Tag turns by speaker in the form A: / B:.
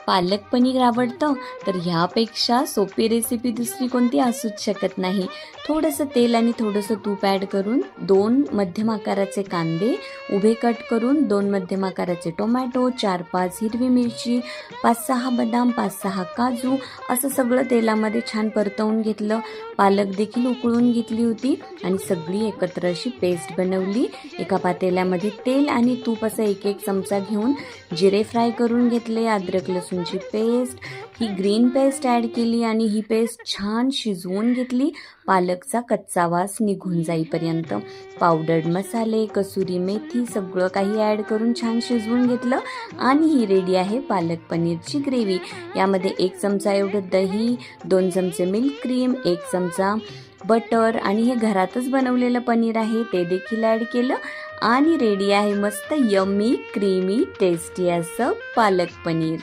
A: पालक पनीर आवडतं तर ह्यापेक्षा सोपी रेसिपी दुसरी कोणती असूच शकत नाही. थोडंसं तेल आणि थोडंसं तूप ॲड करून 2 मध्यम आकाराचे कांदे उभे कट करून, 2 मध्यम आकाराचे टोमॅटो, 4-5 हिरवी मिरची, 5-6 बदाम, 5-6 काजू असं सगळं तेलामध्ये छान परतवून घेतलं. पालक देखील उकळून घेतली होती आणि सगळी एकत्र अशी पेस्ट बनवली. एका पातेल्यामध्ये तेल आणि तूप असं 1-1 चमचा घेऊन जिरे फ्राय करून घेतले. अद्रक लसूणची पेस्ट, ही ग्रीन पेस्ट ॲड केली आणि ही पेस्ट छान शिजवून घेतली पालकचा कच्चा वास निघून जाईपर्यंत. पावडर्ड मसाले, कसुरी मेथी सगळं काही ॲड करून छान शिजवून घेतलं आणि ही रेडी आहे पालक पनीरची ग्रेव्ही. यामध्ये 1 चमचा एवढं दही, 2 चमचे मिल्क क्रीम, 1 चमचा बटर आणि हे घरातच बनवलेलं पनीर आहे ते देखील ॲड केलं आणि रेडी आहे मस्त यम्मी क्रीमी टेस्टी असं पालक पनीर.